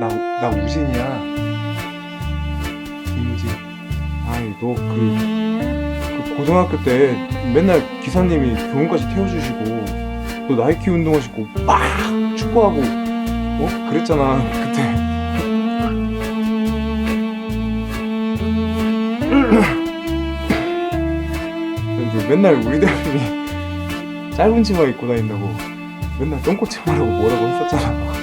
나 우진이야. 김우진. 아이, 너 그 고등학교 때 맨날 기사님이 교문까지 태워주시고, 너 나이키 운동화 신고 막 축구하고, 그랬잖아, 그때. 너 맨날 우리 대표님이 짧은 치마 입고 다닌다고 맨날 똥꼬 치마라고 뭐라고 했었잖아.